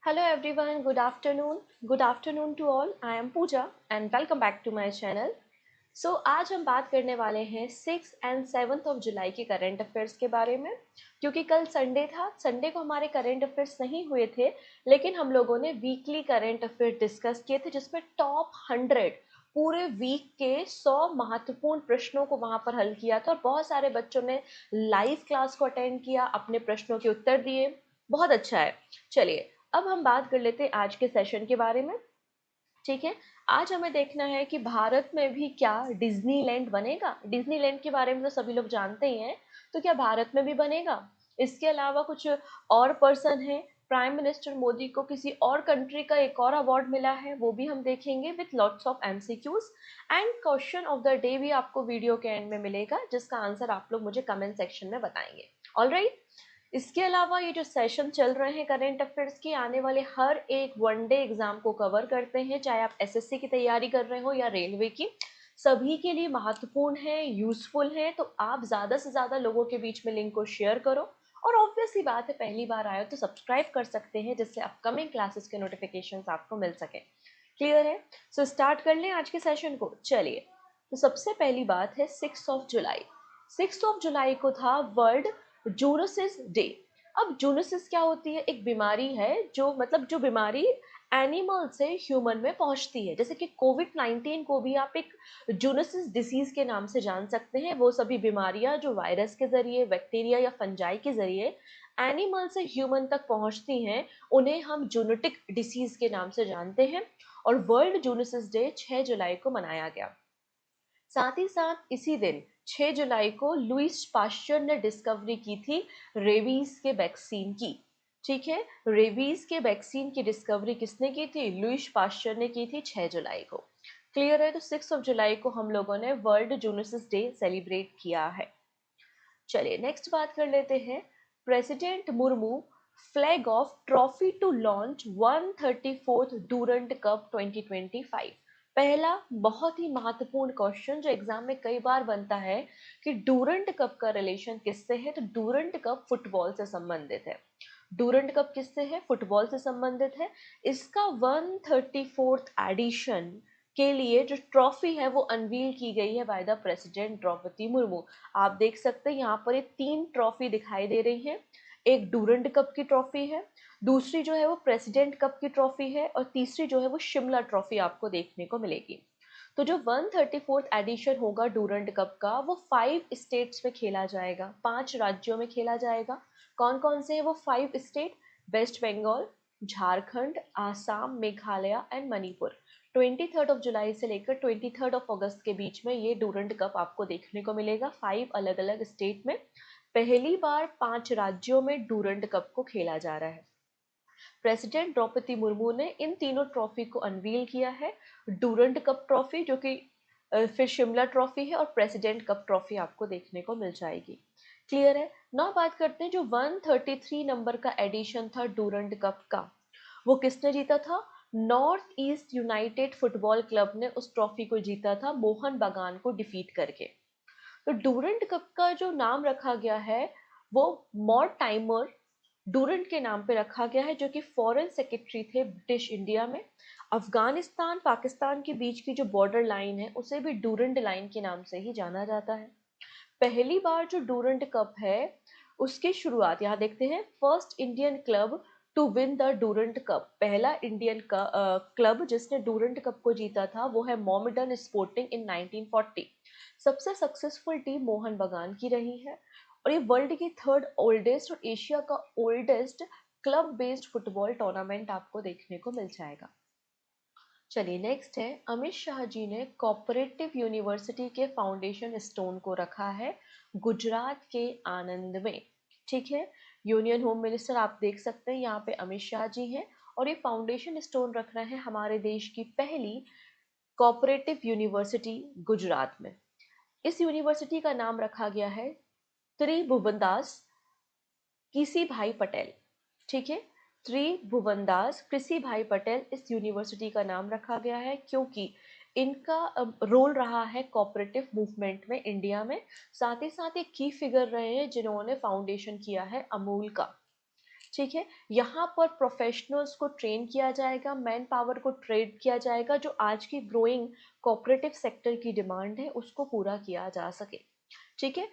Hello everyone, good afternoon. Good afternoon to all. I am Pooja and welcome back to my channel. आज हम बात करने वाले हैं 6 एंड 7 ऑफ जुलाई के करंट अफेयर्स के बारे में, क्योंकि कल संडे था। संडे को हमारे करंट अफेयर्स नहीं हुए थे, लेकिन हम लोगों ने वीकली करंट अफेयर डिस्कस किए थे जिसमें टॉप 100 पूरे वीक के 100 महत्वपूर्ण प्रश्नों को वहां पर हल किया था और बहुत सारे बच्चों ने लाइव क्लास को अटेंड किया, अपने प्रश्नों के उत्तर दिए। बहुत अच्छा है। चलिए अब हम बात कर लेते हैं आज के सेशन के बारे में। ठीक है, आज हमें देखना है कि भारत में भी क्या डिज्नीलैंड बनेगा। डिज्नीलैंड के बारे में तो सभी लोग जानते ही हैं, तो क्या भारत में भी बनेगा? इसके अलावा कुछ और पर्सन है, प्राइम मिनिस्टर मोदी को किसी और कंट्री का एक और अवार्ड मिला है, वो भी हम देखेंगे with lots of MCQs. And question of the day भी आपको वीडियो के एंड में मिलेगा, जिसका आंसर आप लोग मुझे कमेंट सेक्शन में बताएंगे। ऑलराइट, इसके अलावा ये जो सेशन चल रहे हैं करंट अफेयर्स के, आने वाले हर एक वनडे एग्जाम को कवर करते हैं, चाहे आप एसएससी की तैयारी कर रहे हो या रेलवे की। सभी के लिए महत्वपूर्ण है, यूजफुल है, तो आप ज़्यादा से ज़्यादा लोगों के बीच में लिंक को शेयर करो। और ऑब्वियस ही बात है, पहली बार आए हो तो सब्सक्राइब कर सकते हैं, जिससे अपकमिंग क्लासेस के नोटिफिकेशन आपको मिल सके। क्लियर है? स्टार्ट कर लें आज के सेशन को। चलिए, तो सबसे पहली बात है 6 जुलाई। 6 जुलाई को था वर्ल्ड जूनोसिस डे। अब जूनोसिस क्या होती है? एक बीमारी है जो बीमारी एनिमल से ह्यूमन में पहुंचती है। जैसे कि कोविड-19 को भी आप एक जूनोसिस डिसीज के नाम से जान सकते हैं। वो सभी बीमारियां जो वायरस के जरिए, बैक्टीरिया या फंजाई के जरिए एनिमल से ह्यूमन तक पहुंचती हैं, उन्हें हम जूनोटिक डिसीज के नाम से जानते हैं। और वर्ल्ड जूनोसिस डे 6 जुलाई को मनाया गया। साथ ही साथ इसी दिन 6 जुलाई को लुईस पाश्चर ने डिस्कवरी की थी रेबीज के वैक्सीन की। ठीक है, रेबीज के वैक्सीन की डिस्कवरी किसने की थी? लुईस पाश्चर ने की थी 6 जुलाई को। क्लियर है? तो 6 जुलाई को हम लोगों ने वर्ल्ड जूनोसिस डे सेलिब्रेट किया है। चलिए नेक्स्ट बात कर लेते हैं। President Murmu flag off trophy to launch 134th Durand cup 2025। पहला बहुत ही महत्वपूर्ण क्वेश्चन जो एग्जाम में कई बार बनता है कि डूरंट कप का रिलेशन किससे है? तो डूरंट कप फुटबॉल से संबंधित है। डूरंट कप किससे है? फुटबॉल से संबंधित है। इसका 134th एडिशन के लिए जो ट्रॉफी है वो अनवील की गई है by the president Droupadi Murmu. आप देख सकते हैं यहाँ पर ये 3 ट्रॉफी दिखाई दे रही है। एक डूरंट कप की ट्रॉफी है, दूसरी जो है वो प्रेसिडेंट कप की ट्रॉफी है, और तीसरी जो है वो शिमला ट्रॉफी आपको देखने को मिलेगी। तो जो 134th एडिशन होगा डूरंट कप का, वो 5 स्टेट्स में खेला जाएगा, 5 राज्यों में खेला जाएगा। कौन कौन से हैं वो 5 state? West Bengal, Jharkhand, Assam, Meghalaya and Manipur. 23 जुलाई से लेकर 23 अगस्त के बीच में ये डूरंट कप आपको देखने को मिलेगा 5 अलग अलग स्टेट में। पहली बार 5 राज्यों में डूरंट कप को खेला जा रहा है। प्रेसिडेंट द्रौपदी मुर्मू ने इन तीनों ट्रॉफी को अनवील किया है। डूरंट कप ट्रॉफी जो कि फिर शिमला ट्रॉफी है, और प्रेसिडेंट कप ट्रॉफी आपको देखने को मिल जाएगी। क्लियर है? ना बात करते हैं जो 133 नंबर का एडिशन था डूरंट कप का, वो किसने जीता था? North east United football club ने उस ट्रॉफी को जीता था, मोहन बगान को डिफीट करके। तो डूरंट कप का जो नाम रखा गया है वो मॉर्टाइमर डूरंट के नाम पे रखा गया है, जो कि फॉरेन सेक्रेटरी थे ब्रिटिश इंडिया में। अफगानिस्तान पाकिस्तान के बीच की जो बॉर्डर लाइन है उसे भी डूरंट लाइन के नाम से ही जाना जाता है। पहली बार जो डूरंट कप है उसकी शुरुआत यहाँ देखते हैं। First Indian club to win the Durand cup, पहला इंडियन क्लब जिसने डूरंट कप को जीता था वो है मोहम्मडन स्पोर्टिंग इन 1940। सबसे सक्सेसफुल टीम मोहन बगान की रही है, और ये वर्ल्ड की 3rd ओल्डेस्ट और एशिया का oldest club based football tournament आपको देखने को मिल जाएगा। चलिए नेक्स्ट है, अमित शाह जी ने कोऑपरेटिव यूनिवर्सिटी के फाउंडेशन स्टोन को रखा है गुजरात के आनंद में। ठीक है, यूनियन होम मिनिस्टर आप देख सकते हैं यहाँ पे अमित शाह जी हैं, और ये फाउंडेशन स्टोन रख रहे हैं हमारे देश की पहली कोऑपरेटिव यूनिवर्सिटी गुजरात में। इस यूनिवर्सिटी का नाम रखा गया है त्रिभुवनदास किसी भाई पटेल। ठीक है, त्रिभुवनदास कृषि भाई पटेल इस यूनिवर्सिटी का नाम रखा गया है, क्योंकि इनका रोल रहा है कोऑपरेटिव मूवमेंट में इंडिया में। साथ ही साथ एक की फिगर रहे हैं जिन्होंने फाउंडेशन किया है अमूल का। ठीक है, यहाँ पर प्रोफेशनल्स को ट्रेन किया जाएगा, मैन पावर को ट्रेन किया जाएगा, जो आज की ग्रोइंग कोऑपरेटिव सेक्टर की डिमांड है उसको पूरा किया जा सके। ठीक है,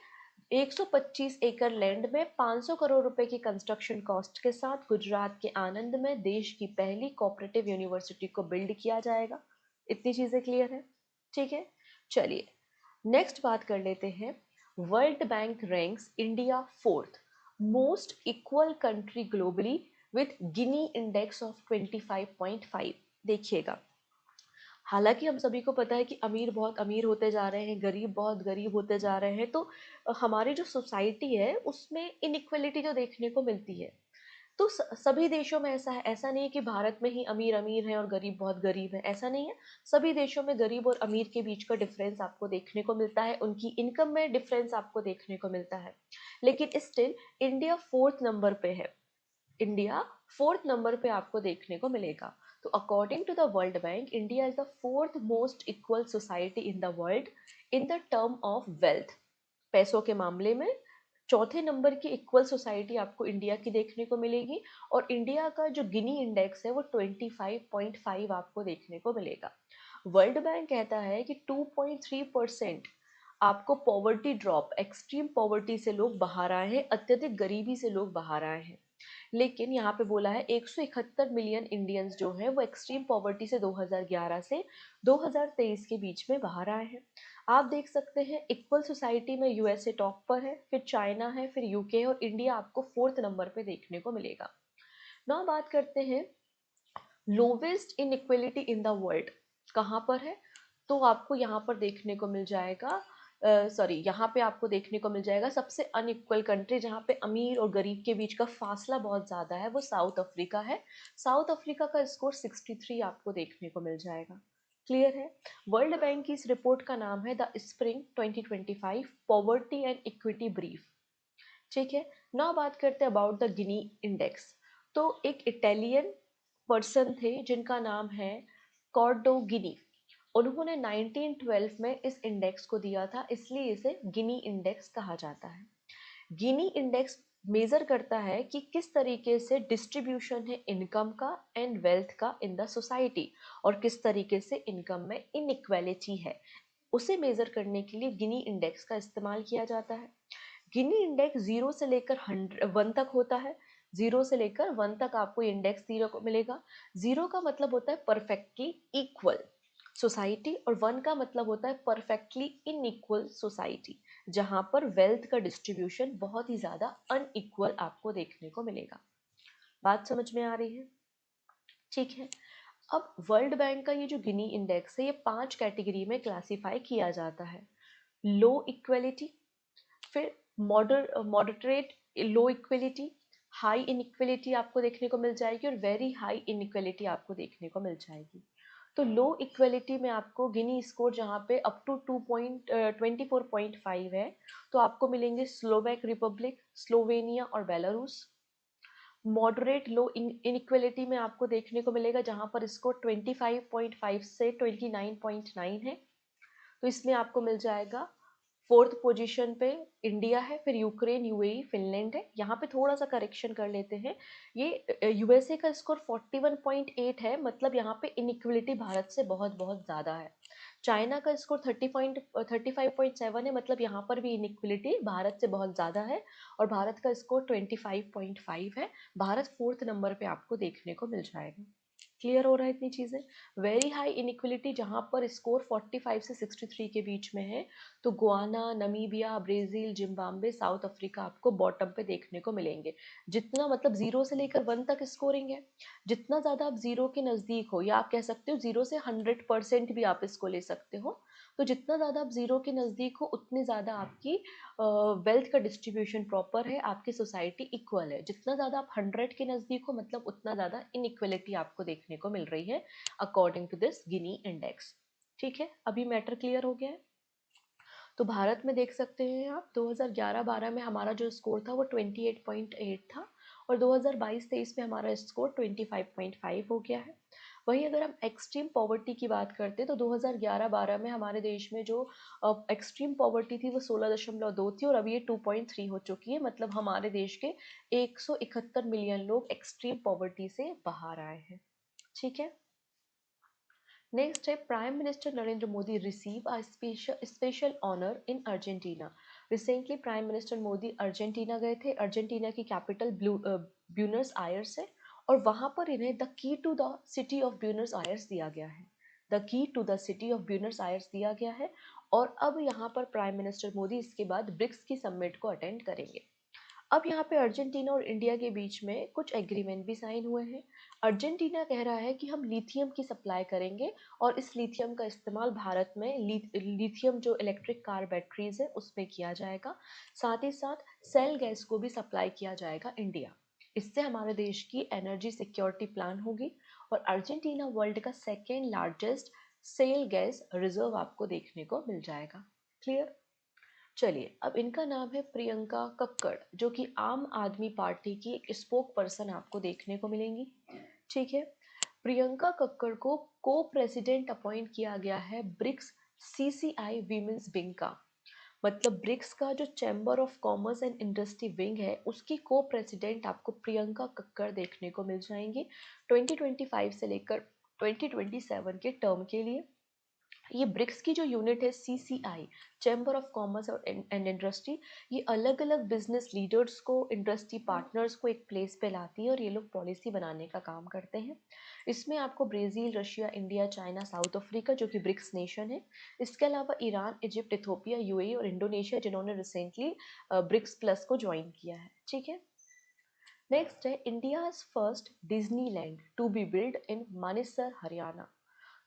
125 एकड़ लैंड में 500 करोड़ रुपए की कंस्ट्रक्शन कॉस्ट के साथ गुजरात के आनंद में देश की पहली कोऑपरेटिव यूनिवर्सिटी को बिल्ड किया जाएगा। इतनी चीजें क्लियर है? ठीक है, चलिए नेक्स्ट बात कर लेते हैं। World bank ranks India fourth most equal country globally with Gini index of 25.5। देखिएगा, हालांकि हम सभी को पता है कि अमीर बहुत अमीर होते जा रहे हैं, गरीब बहुत गरीब होते जा रहे हैं, तो हमारी जो सोसाइटी है उसमें इनइक्वलिटी जो देखने को मिलती है। तो सभी देशों में ऐसा है, ऐसा नहीं है कि भारत में ही अमीर अमीर है और गरीब बहुत गरीब है, ऐसा नहीं है। सभी देशों में गरीब और अमीर के बीच का डिफरेंस आपको देखने को मिलता है, उनकी इनकम में डिफरेंस आपको देखने को मिलता है। लेकिन स्टिल इंडिया फोर्थ नंबर पे है, इंडिया फोर्थ नंबर पे आपको देखने को मिलेगा। तो according to the world bank, India is the fourth most equal society in the world in the term of wealth. पैसों के मामले में चौथे नंबर की इक्वल सोसाइटी आपको इंडिया की देखने को मिलेगी, और इंडिया का जो गिनी इंडेक्स है वो 25.5 आपको देखने को मिलेगा। वर्ल्ड बैंक कहता है कि 2.3% आपको पॉवर्टी ड्रॉप, एक्सट्रीम पॉवर्टी से लोग बाहर आए हैं, अत्यधिक गरीबी से लोग बाहर आए हैं। लेकिन यहाँ पे बोला है 171 मिलियन इंडियंस जो हैं वो एक्सट्रीम पॉवर्टी से 2011 से 2023 के बीच में बाहर आए हैं। आप देख सकते हैं इक्वल सोसाइटी में यूएसए टॉप पर है, फिर चाइना है, फिर यूके, और इंडिया आपको फोर्थ नंबर पे देखने को मिलेगा। ना बात करते हैं lowest inequality in the world कहाँ पर है। तो आपको यहाँ पर देखने को मिल जाएगा, यहाँ पे आपको देखने को मिल जाएगा सबसे अनइक्वल कंट्री जहाँ पे अमीर और गरीब के बीच का फासला बहुत ज़्यादा है, वो साउथ अफ्रीका है। साउथ अफ्रीका का स्कोर 63 आपको देखने को मिल जाएगा। क्लियर है? वर्ल्ड बैंक की इस रिपोर्ट का नाम है the spring 2025 poverty and equity brief. ठीक है, ना बात करते हैं अबाउट द गिनी इंडेक्स। तो एक इटालियन पर्सन थे जिनका नाम है कॉर्डो गिनी, उन्होंने 1912 में इस इंडेक्स को दिया था, इसलिए इसे गिनी इंडेक्स कहा जाता है। गिनी इंडेक्स मेजर करता है कि किस तरीके से डिस्ट्रीब्यूशन है इनकम का एंड वेल्थ का इन द सोसाइटी, और किस तरीके से इनकम में इनइक्वालिटी है, उसे मेजर करने के लिए गिनी इंडेक्स का इस्तेमाल किया जाता है। गिनी इंडेक्स 0 से लेकर 1 तक होता है। 0 से लेकर 1 तक आपको इंडेक्स 0 को मिलेगा। 0 का मतलब होता है परफेक्टली इक्वल सोसाइटी, और 1 का मतलब होता है परफेक्टली इनइक्वल सोसाइटी, जहां पर वेल्थ का डिस्ट्रीब्यूशन बहुत ही ज्यादा अनइक्वल आपको देखने को मिलेगा। बात समझ में आ रही है? ठीक है, अब वर्ल्ड बैंक का ये जो गिनी इंडेक्स है ये 5 कैटेगरी में क्लासिफाई किया जाता है। लो इक्वलिटी, फिर मॉडरेट लो इक्वलिटी, हाई इनइक्वलिटी आपको देखने को मिल जाएगी, और वेरी हाई इनइक्वलिटी आपको देखने को मिल जाएगी। तो लो इक्वलिटी में आपको गिनी स्कोर जहाँ पे अप टू 24.5 है, तो आपको मिलेंगे स्लोवेक रिपब्लिक, स्लोवेनिया और बेलारूस। मॉडरेट लो इनइक्वलिटी में आपको देखने को मिलेगा जहाँ पर स्कोर 25.5 से 29.9 है, तो इसमें आपको मिल जाएगा फोर्थ पोजीशन पे इंडिया है, फिर यूक्रेन, यूएई, फिनलैंड है। यहाँ पे थोड़ा सा करेक्शन कर लेते हैं, ये यूएसए का स्कोर 41.8 है, मतलब यहाँ पे इनइक्वलिटी भारत से बहुत बहुत ज़्यादा है। चाइना का स्कोर 35.7 है, मतलब यहाँ पर भी इनइक्वलिटी भारत से बहुत ज़्यादा है, और भारत का स्कोर 25.5 है। भारत फोर्थ नंबर पे आपको देखने को मिल जाएगा। क्लियर हो रहा है इतनी चीज़ें? वेरी हाई इनइक्वलिटी जहाँ पर स्कोर 45 से 63 के बीच में है, तो Guana, Namibia, Brazil, Zimbabwe, south Africa आपको बॉटम पे देखने को मिलेंगे। जितना मतलब 0 से लेकर 1 तक स्कोरिंग है, जितना ज़्यादा आप 0 के नज़दीक हो, या आप कह सकते हो 0 से 100% भी आप इसको ले सकते हो, तो जितना ज़्यादा आप 0 के नज़दीक हो उतनी ज़्यादा आपकी वेल्थ का डिस्ट्रीब्यूशन प्रॉपर है, आपकी सोसाइटी इक्वल है। जितना ज़्यादा आप 100 के नज़दीक हो, मतलब उतना ज़्यादा इनइक्वलिटी आपको देखने को मिल रही है according to this Gini index. ठीक है, अभी मैटर क्लियर हो गया है? तो भारत में देख सकते हैं आप 2011-12 में हमारा जो स्कोर था वो 28.8 था, और 2022-23 में हमारा स्कोर 25.5 हो गया है। वहीं अगर हम एक्सट्रीम पॉवर्टी की बात करते हैं तो 2011-12 में हमारे देश में जो एक्सट्रीम पॉवर्टी थी वो 16.2 थी और अभी ये 2.3 हो चुकी है। मतलब हमारे देश के 171 मिलियन लोग एक्सट्रीम पॉवर्टी से बाहर आए हैं। ठीक है। नेक्स्ट है prime minister Narendra Modi receive a special honour in Argentina. Recently prime minister Modi Argentina गए थे। अर्जेंटीना की कैपिटल ब्यूनस आयर्स है और वहां पर इन्हें the key to the city of Buenos Aires दिया गया है। The key to the city of Buenos Aires दिया गया है और अब यहाँ पर प्राइम मिनिस्टर मोदी इसके बाद ब्रिक्स की समिट को अटेंड करेंगे। अब यहाँ पे अर्जेंटीना और इंडिया के बीच में कुछ एग्रीमेंट भी साइन हुए हैं। अर्जेंटीना कह रहा है कि हम लिथियम की सप्लाई करेंगे और इस लिथियम का इस्तेमाल भारत में लिथियम जो इलेक्ट्रिक कार बैटरीज है उसमें किया जाएगा। साथ ही साथ सेल गैस को भी सप्लाई किया जाएगा इंडिया। इससे हमारे देश की एनर्जी सिक्योरिटी प्लान होगी और अर्जेंटीना वर्ल्ड का second largest shale gas reserve आपको देखने को मिल जाएगा। क्लियर। चलिए, अब इनका नाम है प्रियंका कक्कड़, जो कि आम आदमी पार्टी की एक स्पोक पर्सन आपको देखने को मिलेंगी। ठीक है। प्रियंका कक्कड़ को प्रेसिडेंट अपॉइंट किया गया है ब्रिक्स सीसीआई वीमेंस विंग का। मतलब ब्रिक्स का जो chamber of commerce and industry wing है उसकी को प्रेसिडेंट आपको प्रियंका कक्कड़ देखने को मिल जाएंगी 2025 से लेकर 2027 के टर्म के लिए। ये ब्रिक्स की जो यूनिट है सीसीआई, चैम्बर ऑफ कॉमर्स और एंड इंडस्ट्री, ये अलग अलग बिजनेस लीडर्स को, इंडस्ट्री पार्टनर्स को एक प्लेस पे लाती है और ये लोग पॉलिसी बनाने का काम करते हैं। इसमें आपको Brazil, Russia, India, China, South Africa जो कि ब्रिक्स नेशन है, इसके अलावा ईरान, इजिप्ट, इथोपिया, यूएई और इंडोनेशिया जिन्होंने रिसेंटली ब्रिक्स प्लस को ज्वाइन किया है। ठीक है। नेक्स्ट है India first Disneyland to be build in Manesar Haryana.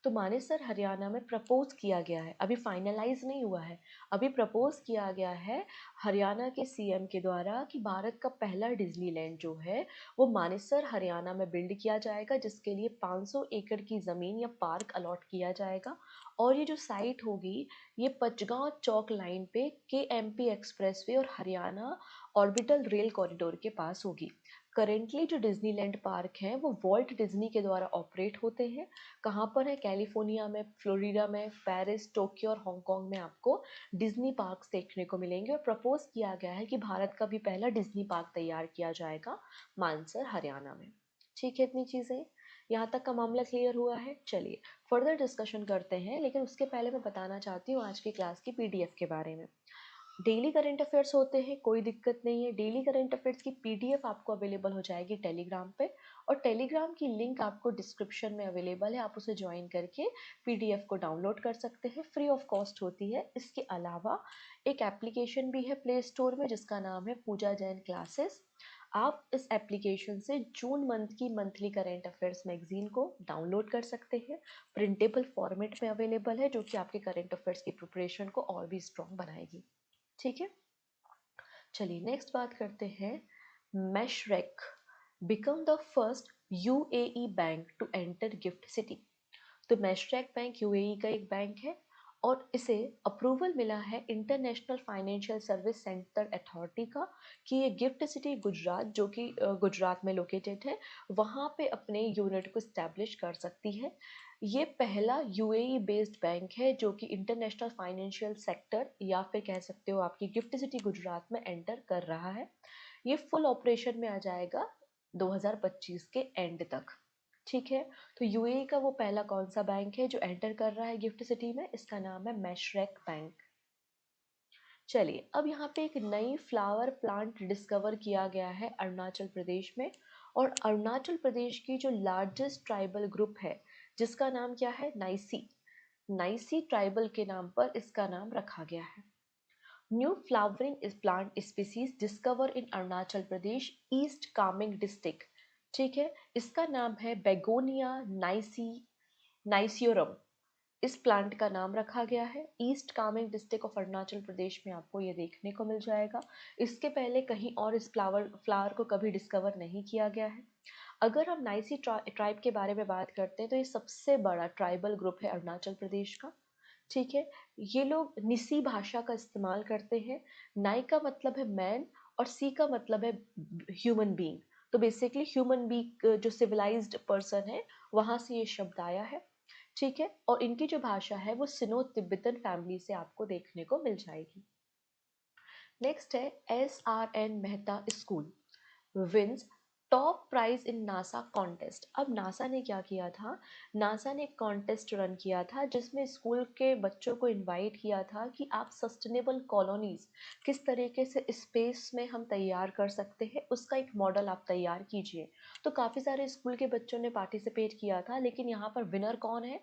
तो मानेसर हरियाणा में प्रपोज किया गया है, अभी फाइनलाइज नहीं हुआ है, अभी प्रपोज किया गया है हरियाणा के सीएम के द्वारा कि भारत का पहला डिज्नीलैंड जो है वो मानेसर हरियाणा में बिल्ड किया जाएगा, जिसके लिए 500 एकड़ की ज़मीन या पार्क अलॉट किया जाएगा। और ये जो साइट होगी ये पचगांव चौक लाइन पे केएमपी एक्सप्रेसवे और हरियाणा ऑर्बिटल रेल कॉरिडोर के पास होगी। करेंटली जो डिज्नीलैंड पार्क हैं वो वॉल्ट डिज्नी के द्वारा ऑपरेट होते हैं। कहाँ पर है? कैलिफोर्निया में, फ्लोरिडा में, पेरिस, टोक्यो और हांगकांग में आपको डिज्नी पार्क्स देखने को मिलेंगे। और प्रपोज किया गया है कि भारत का भी पहला डिज्नी पार्क तैयार किया जाएगा मानसर हरियाणा में। ठीक है, इतनी चीज़ें यहाँ तक का मामला क्लियर हुआ है। चलिए फर्दर डिस्कशन करते हैं, लेकिन उसके पहले मैं बताना चाहती हूँ आज की क्लास की पीडीएफ के बारे में। डेली करंट अफेयर्स होते हैं, कोई दिक्कत नहीं है। डेली करंट अफेयर्स की पीडीएफ आपको अवेलेबल हो जाएगी टेलीग्राम पे और टेलीग्राम की लिंक आपको डिस्क्रिप्शन में अवेलेबल है, आप उसे ज्वाइन करके पीडीएफ को डाउनलोड कर सकते हैं, फ्री ऑफ कॉस्ट होती है। इसके अलावा एक एप्लीकेशन भी है प्ले स्टोर में जिसका नाम है पूजा जैन क्लासेस। आप इस एप्लीकेशन से जून मंथ की मंथली करंट अफेयर्स मैगजीन को डाउनलोड कर सकते हैं। प्रिंटेबल फॉर्मेट में अवेलेबल है, जो कि आपके करंट अफेयर्स की प्रिपरेशन को और भी स्ट्रॉन्ग बनाएगी। ठीक है। चलिए नेक्स्ट बात करते हैं। Mashreq become the first UAE bank to enter GIFT City. तो मैशरेक बैंक यूएई का एक बैंक है और इसे अप्रूवल मिला है international financial service centre authority का कि ये गिफ्ट सिटी गुजरात, जो कि गुजरात में लोकेटेड है, वहाँ पे अपने यूनिट को इस्टेब्लिश कर सकती है। ये पहला यूएई बेस्ड बैंक है जो कि इंटरनेशनल फाइनेंशियल सेक्टर या फिर कह सकते हो आपकी गिफ्ट सिटी गुजरात में एंटर कर रहा है। ये फुल ऑपरेशन में आ जाएगा 2025 के एंड तक। ठीक है। तो यूएई का वो पहला कौन सा बैंक है जो एंटर कर रहा है गिफ्ट सिटी में? इसका नाम है मैशरेक बैंक। चलिए अब यहाँ पे एक नई फ्लावर प्लांट डिस्कवर किया गया है अरुणाचल प्रदेश में। और अरुणाचल प्रदेश की जो लार्जेस्ट ट्राइबल ग्रुप है जिसका नाम क्या है? नाइसी। नाइसी ट्राइबल के नाम पर इसका नाम रखा गया है। न्यू फ्लावरिंग इस प्लांट स्पीसीज डिस्कवर इन अरुणाचल प्रदेश ईस्ट कामेंग डिस्ट्रिक्ट। ठीक है। इसका नाम है बेगोनिया नाइसियोरम। इस प्लांट का नाम रखा गया है। East Kameng district of Arunachal Pradesh में आपको ये देखने को मिल जाएगा। इसके पहले कहीं और इस फ्लावर को कभी डिस्कवर नहीं किया गया है। अगर हम नाइसी ट्राइब के बारे में बात करते हैं तो ये सबसे बड़ा ट्राइबल ग्रुप है अरुणाचल प्रदेश का। ठीक है। ये लोग निसी भाषा का इस्तेमाल करते हैं। नाई का मतलब है मैन और सी का मतलब है ह्यूमन बीइंग। तो बेसिकली ह्यूमन बीइंग जो सिविलाइज्ड पर्सन है वहाँ से ये शब्द आया है, ठीक है। और इनकी जो भाषा है वो सिनो तिब्बतन फैमिली से आपको देखने को मिल जाएगी। नेक्स्ट है SRN Mehta school wins top prize in NASA contest. अब नासा ने क्या किया था, नासा ने एक कॉन्टेस्ट रन किया था जिसमें स्कूल के बच्चों को इनवाइट किया था कि आप सस्टेनेबल कॉलोनीज किस तरीके से स्पेस में हम तैयार कर सकते हैं, उसका एक मॉडल आप तैयार कीजिए। तो काफ़ी सारे स्कूल के बच्चों ने पार्टिसिपेट किया था, लेकिन यहाँ पर विनर कौन है,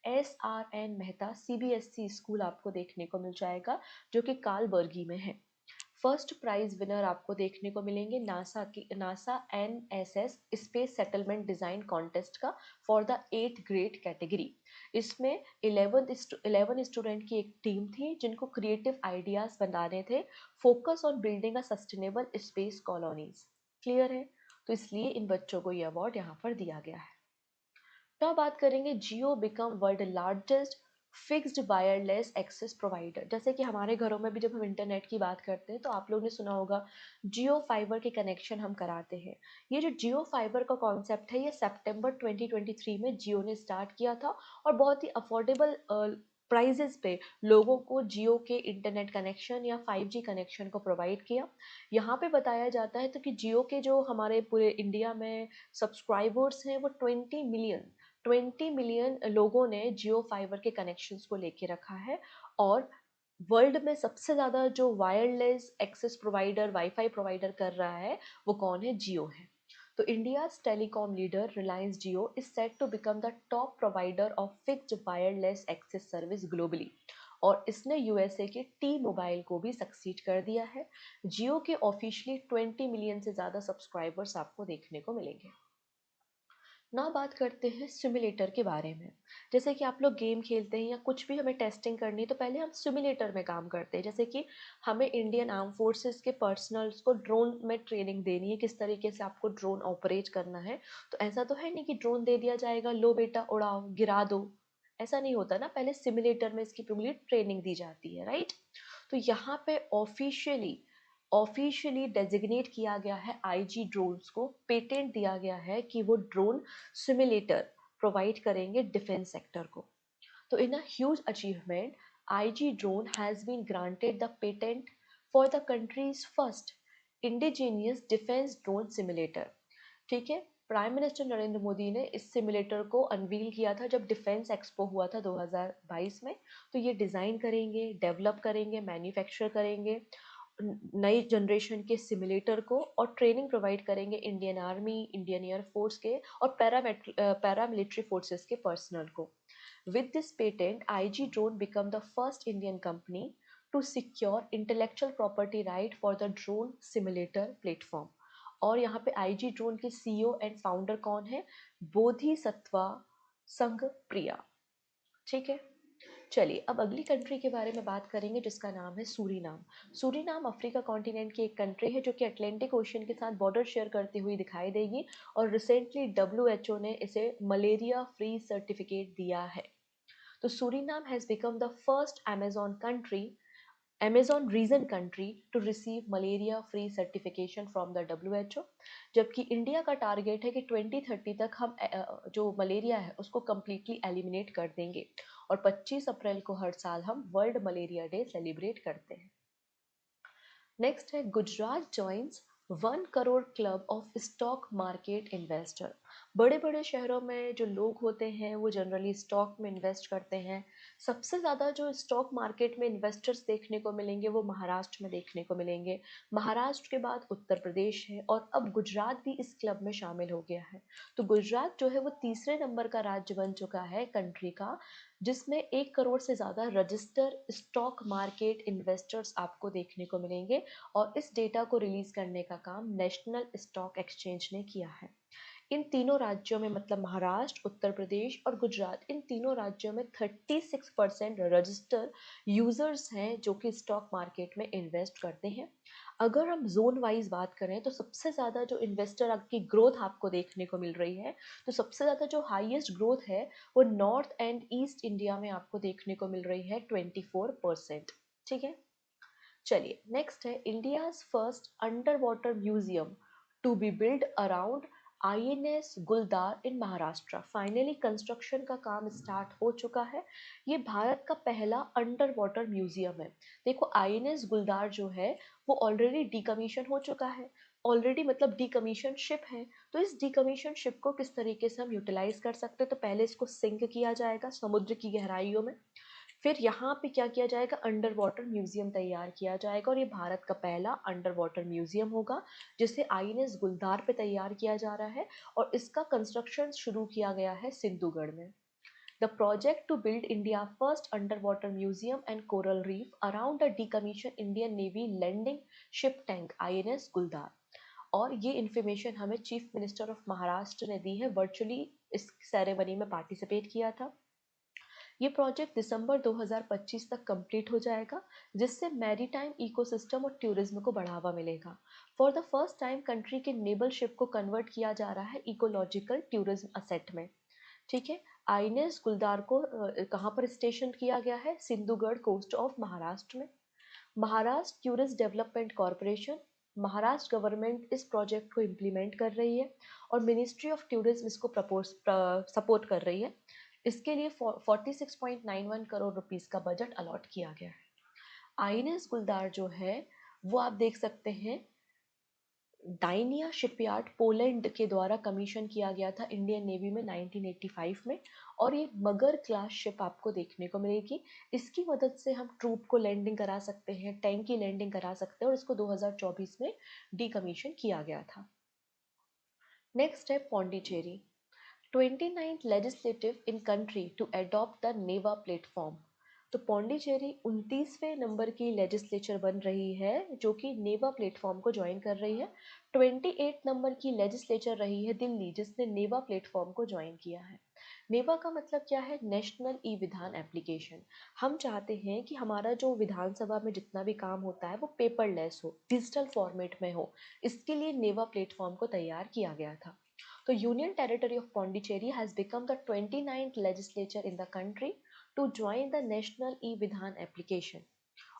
SRN मेहता CBSE स्कूल आपको देखने को मिल जाएगा, जो कि कालबर्गी में है। फर्स्ट प्राइज विनर आपको देखने को मिलेंगे NASA NSS space settlement design contest का for the 8th grade category. इसमें 11 स्टूडेंट की एक टीम थी जिनको क्रिएटिव आइडियाज बनाने थे, focus on building a sustainable space colonies. Clear है, तो इसलिए इन बच्चों को ये अवार्ड यहाँ पर दिया गया है। तो अब बात करेंगे Jio become world largest fixed wireless access provider. जैसे कि हमारे घरों में भी जब हम इंटरनेट की बात करते हैं तो आप लोगों ने सुना होगा जियो फाइबर के कनेक्शन हम कराते हैं। ये जो जियो फाइबर का कॉन्सेप्ट है ये सितंबर 2023 में जियो ने स्टार्ट किया था और बहुत ही अफोर्डेबल प्राइजेस पे लोगों को जियो के इंटरनेट कनेक्शन या 5G कनेक्शन को प्रोवाइड किया। यहाँ पे बताया जाता है तो कि जियो के जो हमारे पूरे इंडिया में सब्सक्राइबर्स हैं वो 20 मिलियन लोगों ने जियो फाइबर के कनेक्शंस को लेके रखा है। और वर्ल्ड में सबसे ज़्यादा जो wireless access provider wifi provider कर रहा है वो कौन है, जियो है। तो India's telecom leader Reliance Jio is set to become the top provider of fixed wireless access service globally. और इसने यूएसए के टी मोबाइल को भी सक्सीड कर दिया है। जियो के ऑफिशियली 20 मिलियन से ज़्यादा सब्सक्राइबर्स आपको देखने को मिलेंगे। ना बात करते हैं सिमुलेटर के बारे में। जैसे कि आप लोग गेम खेलते हैं या कुछ भी हमें टेस्टिंग करनी है तो पहले हम सिमुलेटर में काम करते हैं। जैसे कि हमें इंडियन आर्म फोर्सेस के पर्सनल्स को ड्रोन में ट्रेनिंग देनी है, किस तरीके से आपको ड्रोन ऑपरेट करना है। तो ऐसा तो है नहीं कि ड्रोन दे दिया जाएगा, लो बेटा उड़ाओ गिरा दो, ऐसा नहीं होता ना। पहले सिमुलेटर में इसकी पूरी ट्रेनिंग दी जाती है, राइट। तो यहाँ पे ऑफिशियली डेजिग्नेट किया गया है आईजी ड्रोन्स को, पेटेंट दिया गया है कि वो ड्रोन सिमुलेटर प्रोवाइड करेंगे डिफेंस सेक्टर को। तो in a huge achievement IG drone has been granted the patent for the country's first indigenous defence drone simulator. ठीक है, प्राइम मिनिस्टर नरेंद्र मोदी ने इस सिमुलेटर को अनवील किया था जब डिफेंस एक्सपो हुआ था 2022 में। तो ये डिज़ाइन करेंगे, डेवलप करेंगे, मैन्युफैक्चर करेंगे नई जनरेशन के सिमुलेटर को और ट्रेनिंग प्रोवाइड करेंगे इंडियन आर्मी, इंडियन एयरफोर्स के और पैरामिलिट्री फोर्सेस के पर्सनल को। With this patent IG drone become the first Indian company to secure intellectual property right for the drone simulator platform. और यहाँ पे आईजी ड्रोन के CEO and founder कौन है, बोधिसत्वा संघ प्रिया। ठीक है, चलिए अब अगली कंट्री के बारे में बात करेंगे जिसका नाम है सूरीनाम। सूरीनाम अफ्रीका कॉन्टिनेंट की एक कंट्री है जो कि अटलांटिक ओशन के साथ बॉर्डर शेयर करती हुई दिखाई देगी और रिसेंटली डब्ल्यूएचओ ने इसे मलेरिया फ्री सर्टिफिकेट दिया है। तो Suriname has become the first Amazon region country to receive malaria free certification from the WHO. जबकि इंडिया का टारगेट है कि 2030 तक हम जो मलेरिया है उसको कम्प्लीटली एलिमिनेट कर देंगे। और 25 अप्रैल को हर साल हम वर्ल्ड मलेरिया डे सेलिब्रेट करते हैं। नेक्स्ट है Gujarat joins 1 crore club of stock market investor. बड़े बड़े शहरों में जो लोग होते हैं वो जनरली स्टॉक में इन्वेस्ट करते हैं। सबसे ज़्यादा जो स्टॉक मार्केट में इन्वेस्टर्स देखने को मिलेंगे वो महाराष्ट्र में देखने को मिलेंगे। महाराष्ट्र के बाद उत्तर प्रदेश है और अब गुजरात भी इस क्लब में शामिल हो गया है। तो गुजरात जो है वो तीसरे नंबर का राज्य बन चुका है कंट्री का, जिसमें 1 करोड़ से ज़्यादा रजिस्टर स्टॉक मार्केट इन्वेस्टर्स आपको देखने को मिलेंगे। और इस डेटा को रिलीज करने का काम नेशनल स्टॉक एक्सचेंज ने किया है। इन तीनों राज्यों में मतलब महाराष्ट्र, उत्तर प्रदेश और गुजरात, इन तीनों राज्यों में 36% रजिस्टर यूजर्स हैं जो कि स्टॉक मार्केट में इन्वेस्ट करते हैं। अगर हम जोन वाइज बात करें तो सबसे ज़्यादा जो इन्वेस्टर की ग्रोथ आपको देखने को मिल रही है, तो सबसे ज़्यादा जो हाईएस्ट ग्रोथ है वो नॉर्थ एंड ईस्ट इंडिया में आपको देखने को मिल रही है 24%। ठीक है, चलिए नेक्स्ट है India's first under water museum to be build around INS Guldar in Maharashtra. Finally construction का काम स्टार्ट हो चुका है। ये भारत का पहला अंडर वाटर म्यूजियम है। देखो आईएनएस गुलदार जो है वो ऑलरेडी डीकमीशन हो चुका है। ऑलरेडी मतलब डीकमीशन शिप है। तो इस डीकमीशन शिप को किस तरीके से हम यूटिलाइज कर सकते हैं, तो पहले इसको सिंक किया जाएगा समुद्र की गहराइयों में। फिर यहाँ पे क्या किया जाएगा, अंडर वाटर म्यूजियम तैयार किया जाएगा और ये भारत का पहला अंडर वाटर म्यूजियम होगा जिसे आईएनएस गुलदार पे तैयार किया जा रहा है और इसका कंस्ट्रक्शन शुरू किया गया है सिंधुगढ़ में। The project to build India first under water museum and coral reef around the decommission Indian navy landing ship tank INS Guldar. और ये इन्फॉर्मेशन हमें चीफ मिनिस्टर ऑफ महाराष्ट्र ने दी है, वर्चुअली इस सेरेमनी में पार्टिसिपेट किया था। ये प्रोजेक्ट दिसंबर 2025 तक कंप्लीट हो जाएगा जिससे मैरीटाइम इकोसिस्टम और टूरिज्म को बढ़ावा मिलेगा। For the first time country के नेवल शिप को कन्वर्ट किया जा रहा है इकोलॉजिकल टूरिज्म असेट में। ठीक है, आईएनएस गुलदार को कहाँ पर स्टेशन किया गया है, सिंधुगढ़ कोस्ट ऑफ महाराष्ट्र में। Maharashtra tourist development corporation, Maharashtra government इस प्रोजेक्ट को इम्प्लीमेंट कर रही है और मिनिस्ट्री ऑफ टूरिज्म इसको सपोर्ट कर रही है। इसके लिए 46.91 करोड़ रुपीस का बजट अलॉट किया गया है। आईएनएस गुलदार जो है वो आप देख सकते हैं डाइनिया शिपयार्ड पोलैंड के द्वारा कमीशन किया गया था इंडियन नेवी में 1985 में। और ये मगर क्लास शिप आपको देखने को मिलेगी। इसकी मदद से हम ट्रूप को लैंडिंग करा सकते हैं, टैंक की लैंडिंग करा सकते हैं और इसको 2024 में डीकमीशन किया गया था। नेक्स्ट है Pondicherry, 29th legislative in country to adopt the NeVA platform. तो पौंडीचेरी 29वें नंबर की लेजिस्लेचर बन रही है जो कि नेवा प्लेटफॉर्म को ज्वाइन कर रही है। 28 नंबर की लेजिस्लेचर रही है दिल्ली जिसने नेवा प्लेटफॉर्म को ज्वाइन किया है। नेवा का मतलब क्या है, नेशनल ई विधान एप्लीकेशन। हम चाहते हैं कि हमारा जो विधानसभा में जितना भी काम होता है वो पेपरलेस हो, डिजिटल फॉर्मेट में हो। इसके लिए नेवा प्लेटफॉर्म को तैयार किया गया था। The Union Territory of Pondicherry has become the 29th legislature in the country to join the National E-Vidhan application।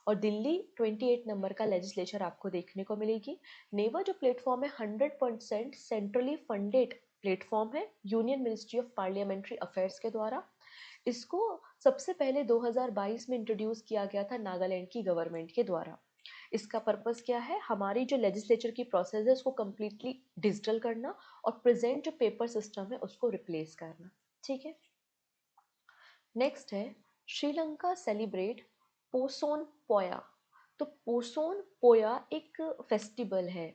और दिल्ली 28 नंबर का लेजिस्लेचर आपको देखने को मिलेगी। नेवा जो प्लेटफॉर्म है 100% सेंट्रली फंडेड प्लेटफॉर्म है union ministry of parliamentary affairs के द्वारा। इसको सबसे पहले 2022 में इंट्रोड्यूस किया गया था नागालैंड की गवर्नमेंट के द्वारा। इसका पर्पस क्या है, हमारी जो लेजिस्लेचर की प्रोसेस है उसको कम्प्लीटली डिजिटल करना और प्रेजेंट जो पेपर सिस्टम है उसको रिप्लेस करना। ठीक है, नेक्स्ट है श्रीलंका सेलिब्रेट पोसोन पोया। तो पोसोन पोया एक फेस्टिवल है,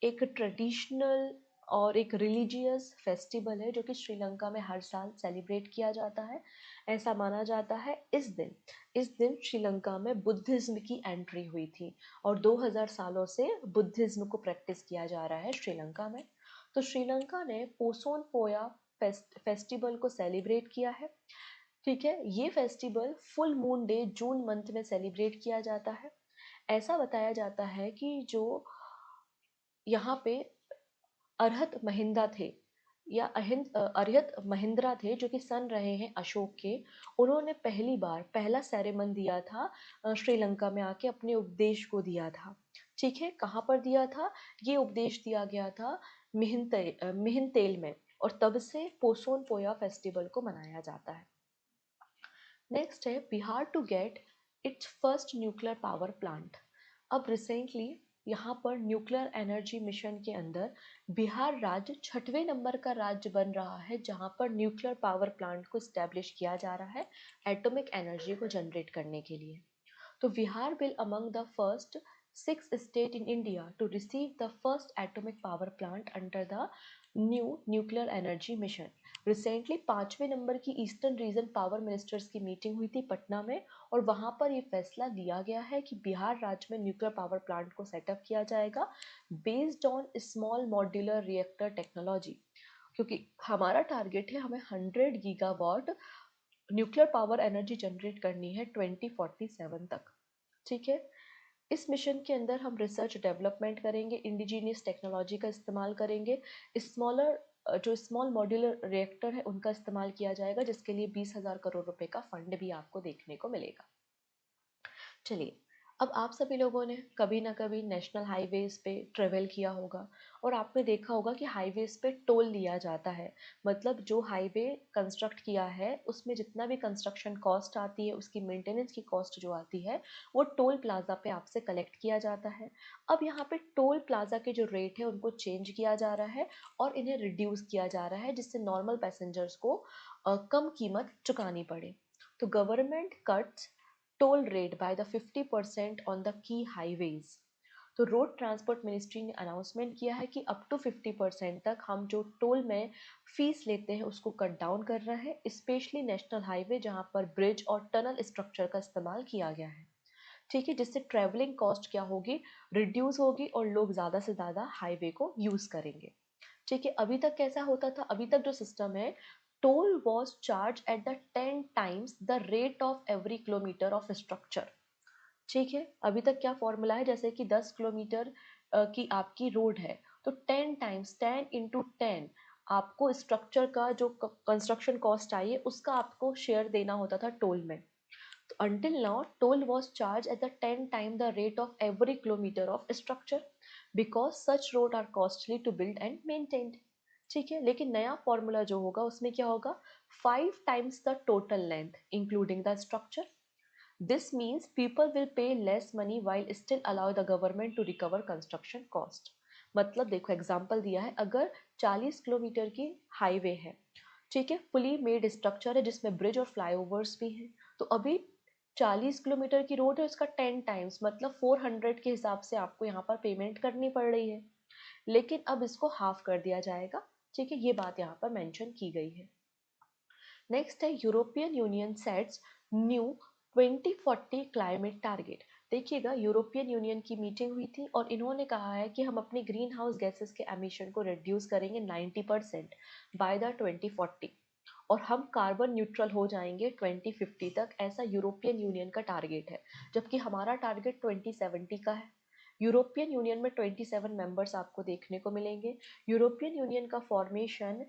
एक ट्रेडिशनल और एक रिलीजियस फेस्टिवल है जो कि श्रीलंका में हर साल सेलिब्रेट किया जाता है। ऐसा माना जाता है इस दिन श्रीलंका में बुद्धिज्म की एंट्री हुई थी और 2000 सालों से बुद्धिज्म को प्रैक्टिस किया जा रहा है श्रीलंका में। तो श्रीलंका ने पोसोन पोया फेस्टिवल को सेलिब्रेट किया है। ठीक है, ये festival full moon day June month में सेलिब्रेट किया जाता है। ऐसा बताया जाता है कि जो यहाँ पे अर्हत महिंद्रा थे या अर्हत महिंद्रा थे जो कि सन रहे हैं अशोक के, उन्होंने पहली बार पहला सेरेमन दिया था श्रीलंका में आके अपने उपदेश को दिया था। ठीक है, कहाँ पर दिया था, ये उपदेश दिया गया था मिहिनतेल में और तब से पोसोन पोया फेस्टिवल को मनाया जाता है। नेक्स्ट है Bihar to get its first nuclear power plant. अब रिसेंटली यहाँ पर न्यूक्लियर एनर्जी मिशन के अंदर बिहार राज्य 6वें नंबर का राज्य बन रहा है जहाँ पर न्यूक्लियर पावर प्लांट को इस्टेब्लिश किया जा रहा है एटॉमिक एनर्जी को जनरेट करने के लिए। तो Bihar will among the first 6 state in India to receive the first atomic power plant under the new nuclear energy mission. Recently 5वें नंबर की ईस्टर्न रीजन पावर मिनिस्टर्स की मीटिंग हुई थी पटना में और वहाँ पर ये फैसला लिया गया है कि बिहार राज्य में न्यूक्लियर पावर प्लांट को सेटअप किया जाएगा based on small modular reactor technology. क्योंकि हमारा टारगेट है हमें 100 gigawatt nuclear power energy generate करनी है 2047 तक। ठीक है, इस मिशन के अंदर हम रिसर्च डेवलपमेंट करेंगे, इंडिजीनियस टेक्नोलॉजी का इस्तेमाल करेंगे, जो स्मॉल मॉड्यूलर रिएक्टर है उनका इस्तेमाल किया जाएगा जिसके लिए 20,000 करोड़ रुपए का फंड भी आपको देखने को मिलेगा। चलिए अब आप सभी लोगों ने कभी ना कभी नेशनल हाईवेज पे ट्रेवल किया होगा और आपने देखा होगा कि हाईवेज पे टोल लिया जाता है। मतलब जो हाईवे कंस्ट्रक्ट किया है उसमें जितना भी कंस्ट्रक्शन कॉस्ट आती है, उसकी मेंटेनेंस की कॉस्ट जो आती है, वो टोल प्लाजा पे आपसे कलेक्ट किया जाता है। अब यहाँ पे टोल प्लाजा के जो रेट है उनको चेंज किया जा रहा है और इन्हें रिड्यूस किया जा रहा है, जिससे नॉर्मल पैसेंजर्स को कम कीमत चुकानी पड़े। तो government cuts toll rate by the 50% on the key highways। तो रोड ट्रांसपोर्ट मिनिस्ट्री ने अनाउंसमेंट किया है कि अप टू 50% तक हम जो टोल में फीस लेते हैं उसको कट डाउन कर रहा है, स्पेशली नेशनल हाईवे जहां पर ब्रिज और टनल स्ट्रक्चर का इस्तेमाल किया गया है। ठीक है, जिससे ट्रेवलिंग कॉस्ट क्या होगी, रिड्यूस होगी और लोग ज़्यादा से ज़्यादा हाईवे को यूज़ करेंगे। ठीक है, अभी तक कैसा होता था, अभी तक जो सिस्टम है, toll was charge at the 10 times the rate of every kilometre of structure. ठीक है, अभी तक क्या फॉर्मूला है, जैसे कि 10 किलोमीटर की आपकी रोड है तो 10 times 10 into 10 आपको स्ट्रक्चर का जो कंस्ट्रक्शन कॉस्ट आई है उसका आपको शेयर देना होता था टोल में। तो until now toll was charged at the 10 times the rate of every kilometer of structure because such road are costly to build and maintained। ठीक है, लेकिन नया फॉर्मूला जो होगा उसमें क्या होगा, 5 times the total length including the structure। this means people will pay less money while still allow the government to recover construction cost। मतलब देखो एग्जांपल दिया है, अगर 40 किलोमीटर की हाईवे है, ठीक है, फुली मेड स्ट्रक्चर है जिसमें ब्रिज और फ्लाईओवर्स भी हैं, तो अभी 40 किलोमीटर की रोड है, उसका 10 times मतलब 400 के हिसाब से आपको यहाँ पर पेमेंट करनी पड़ रही है, लेकिन अब इसको हाफ कर दिया जाएगा। ठीक है, ये बात यहाँ पर मेंशन की गई है। नेक्स्ट है European union sets new 2040 climate target. देखिएगा, यूरोपियन यूनियन की मीटिंग हुई थी और इन्होंने कहा है कि हम अपने ग्रीन हाउस गैसेस के एमिशन को रिड्यूस करेंगे 90% बाय द 2040 और हम कार्बन न्यूट्रल हो जाएंगे 2050 तक, ऐसा यूरोपियन यूनियन का टारगेट है, जबकि हमारा टारगेट 2070 का है। यूरोपियन यूनियन में 27 मेंबर्स आपको देखने को मिलेंगे। यूरोपियन यूनियन का फॉर्मेशन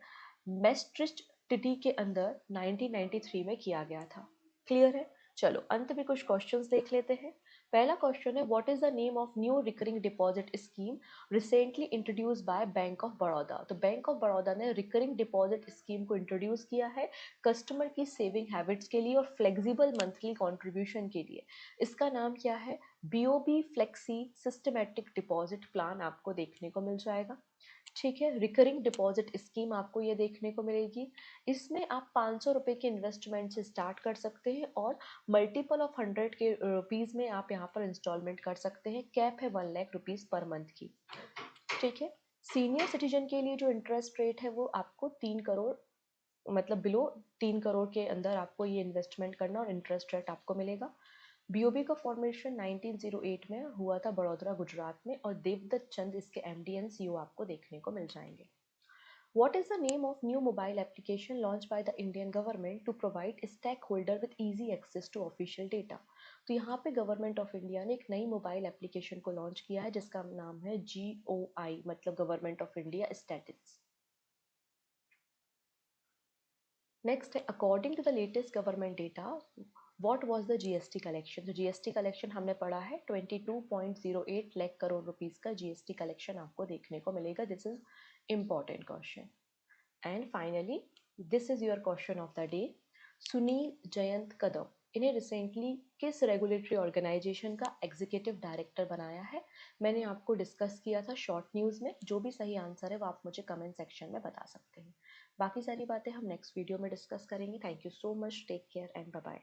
मेस्ट्रिक्ट ट्रीटी के अंदर 1993 में किया गया था। क्लियर है? चलो अंत में कुछ क्वेश्चंस देख लेते हैं। पहला क्वेश्चन है, what is the name of new recurring deposit scheme recently introduce by bank of Baroda. तो बैंक ऑफ बड़ौदा ने रिकरिंग डिपॉजिट स्कीम को इंट्रोड्यूस किया है कस्टमर की सेविंग हैबिट्स के लिए और फ्लेक्सिबल मंथली कंट्रीब्यूशन के लिए। इसका नाम क्या है, BOB flexi systematic deposit plan आपको देखने को मिल जाएगा। ठीक है, रिकरिंग डिपॉजिट स्कीम आपको ये देखने को मिलेगी। इसमें आप 500 रुपये के इन्वेस्टमेंट से स्टार्ट कर सकते हैं और मल्टीपल ऑफ 100 के रुपीज़ में आप यहाँ पर इंस्टॉलमेंट कर सकते हैं। कैप है 1 लाख रुपीज़ पर मंथ की। ठीक है, सीनियर सिटीजन के लिए जो इंटरेस्ट रेट है वो आपको 3 करोड़, मतलब बिलो 3 करोड़ के अंदर आपको ये इन्वेस्टमेंट करना और इंटरेस्ट रेट आपको मिलेगा। बीओबी का फॉर्मेशन 1908 में हुआ था बड़ौदा गुजरात में और देवदत्त चंद इसके एमडी एंड सीईओ आपको देखने को मिल जाएंगे। What is the name of new mobile application launched by the Indian government to provide stakeholder with easy access to official data? तो यहाँ पे गवर्नमेंट ऑफ इंडिया ने एक नई मोबाइल एप्लीकेशन को लॉन्च किया है जिसका नाम है GOI, मतलब government of India statistics. Next है, according to the latest government data what was the GST collection. तो जीएसटी कलेक्शन हमने पढ़ा है 22.08 लाख करोड़ रुपीस का जीएसटी कलेक्शन आपको देखने को मिलेगा। This is important question. And finally this is your question of the day. Sunil Jayant Kadam, इन्हें रिसेंटली किस रेगुलेटरी ऑर्गेनाइजेशन का एग्जीक्यूटिव डायरेक्टर बनाया है? मैंने आपको डिस्कस किया था शॉर्ट न्यूज़ में। जो भी सही आंसर है वो आप मुझे कमेंट सेक्शन में बता सकते हैं। बाकी सारी बातें हम नेक्स्ट वीडियो में डिस्कस करेंगे। Thank you so much, take care and bye bye.